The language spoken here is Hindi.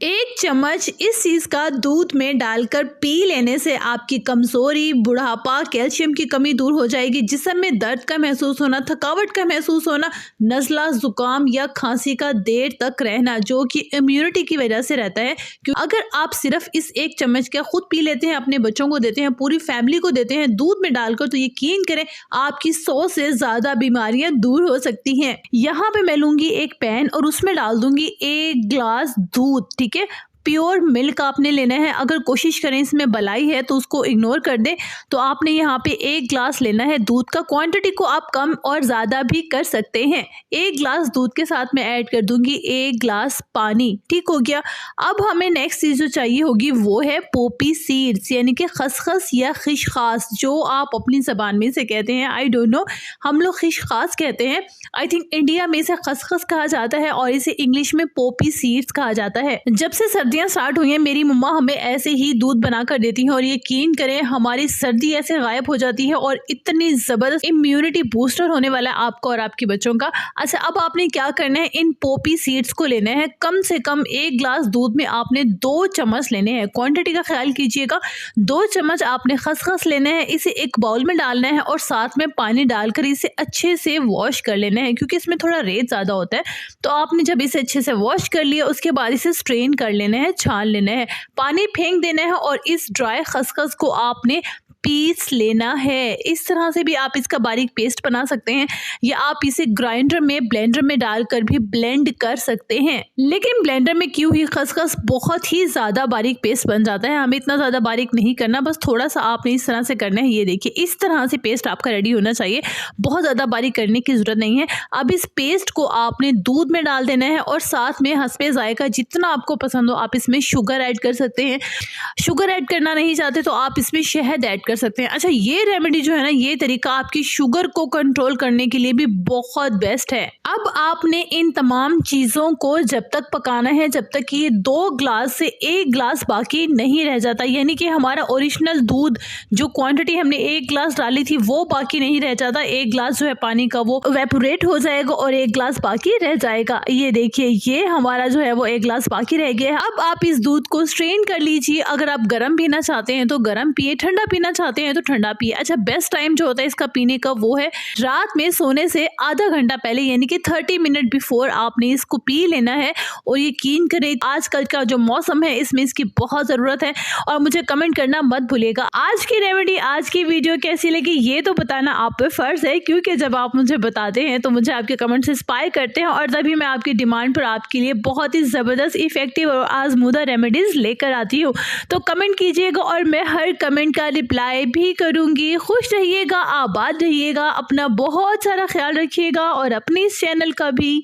1 चम्मच इस चीज़ का दूध में डालकर पी लेने से आपकी कमज़ोरी, बुढ़ापा, कैल्शियम की कमी दूर हो जाएगी। जिस्म में दर्द का महसूस होना, थकावट का महसूस होना, नज़ला, ज़ुकाम या खांसी का देर तक रहना, जो कि इम्यूनिटी की वजह से रहता है। क्यों अगर आप सिर्फ इस 1 चम्मच का खुद पी लेते हैं, अपने बच्चों को देते हैं, पूरी फैमिली को देते हैं दूध में डालकर, तो यकीन करें आपकी 100 से ज़्यादा बीमारियां दूर हो सकती हैं। यहाँ पे मैं लूँगी एक पैन और उसमें डाल दूंगी 1 ग्लास दूध। ठीक है, प्योर मिल्क आपने लेना है। अगर कोशिश करें इसमें मलाई है तो उसको इग्नोर कर दें। तो आपने यहाँ पे 1 ग्लास लेना है दूध का। क्वांटिटी को आप कम और ज़्यादा भी कर सकते हैं। 1 ग्लास दूध के साथ मैं ऐड कर दूंगी 1 ग्लास पानी। ठीक हो गया। अब हमें नेक्स्ट चीज़ जो चाहिए होगी वो है पोपी सीड्स, यानी कि खसखस या खिशखास, जो आप अपनी ज़बान में से कहते हैं। आई डोंट नो, हम लोग खिशखास कहते हैं। आई थिंक इंडिया में इसे खसखस कहा जाता है और इसे इंग्लिश में पोपी सीड्स कहा जाता है। जब से सर्दियां स्टार्ट हुई हैं, मेरी मम्मा हमें ऐसे ही दूध बनाकर देती हैं और यकीन करें हमारी सर्दी ऐसे गायब हो जाती है और इतनी ज़बरदस्त इम्यूनिटी बूस्टर होने वाला है आपको और आपके बच्चों का। अच्छा, अब आपने क्या करना है, इन पोपी सीड्स को लेना है। कम से कम 1 ग्लास दूध में आपने 2 चम्मच लेने हैं। क्वांटिटी का ख्याल कीजिएगा। 2 चम्मच आपने खसखस लेना है, इसे एक बाउल में डालना है और साथ में पानी डालकर इसे अच्छे से वॉश कर लेना है, क्योंकि इसमें थोड़ा रेत ज़्यादा होता है। तो आपने जब इसे अच्छे से वॉश कर लिया, उसके बाद इसे स्ट्रेन कर लेना है, छान लेना है, पानी फेंक देना है और इस ड्राई खसखस को आपने पीस लेना है। इस तरह से भी आप इसका बारीक पेस्ट बना सकते हैं या आप इसे ग्राइंडर में, ब्लेंडर में डालकर भी ब्लेंड कर सकते हैं। लेकिन ब्लेंडर में की हुई खसखस बहुत ही ज़्यादा बारीक पेस्ट बन जाता है। हमें इतना ज़्यादा बारीक नहीं करना, बस थोड़ा सा आपने इस तरह से करना है। ये देखिए, इस तरह से पेस्ट आपका रेडी होना चाहिए। बहुत ज़्यादा बारीक करने की ज़रूरत नहीं है। अब इस पेस्ट को आपने दूध में डाल देना है और साथ में हस्बे ज़ायका जितना आपको पसंद हो आप इसमें शुगर ऐड कर सकते हैं। शुगर ऐड करना नहीं चाहते तो आप इसमें शहद ऐड कर सकते हैं। अच्छा, ये रेमेडी जो है ना, ये तरीका आपकी शुगर को कंट्रोल करने के लिए भी बहुत बेस्ट है। अब आपने इन तमाम चीज़ों को जब तक पकाना है जब तक कि ये 2 ग्लास से 1 ग्लास बाकी नहीं रह जाता, यानी कि हमारा ओरिजिनल दूध जो क्वांटिटी हमने 1 ग्लास डाली थी वो बाकी नहीं रह जाता। 1 ग्लास जो है पानी का वो इवेपोरेट हो जाएगा और 1 ग्लास बाकी रह जाएगा। ये देखिए, ये हमारा जो है वो 1 ग्लास बाकी रह गया है। अब आप इस दूध को स्ट्रेन कर लीजिए। अगर आप गर्म पीना चाहते हैं तो गर्म पिए, ठंडा पीना चाहते हैं तो ठंडा पिए। अच्छा, बेस्ट टाइम जो होता है इसका पीने का वो है रात में सोने से आधा घंटा पहले, यानी कि 30 मिनट बिफोर आपने इसको पी लेना है। और यकीन करें आजकल का जो मौसम है इसमें इसकी बहुत ज़रूरत है। और मुझे कमेंट करना मत भूलिएगा। आज की रेमेडी, आज की वीडियो कैसी लगी ये तो बताना आप पे फ़र्ज़ है, क्योंकि जब आप मुझे बताते हैं तो मुझे आपके कमेंट्स इंस्पायर करते हैं और तभी मैं आपकी डिमांड पर आपके लिए बहुत ही ज़बरदस्त, इफेक्टिव और आजमूदा रेमेडीज़ लेकर आती हूँ। तो कमेंट कीजिएगा और मैं हर कमेंट का रिप्लाई भी करूँगी। खुश रहिएगा, आबाद रहिएगा, अपना बहुत सारा ख्याल रखिएगा और अपने इस चैनल का भी।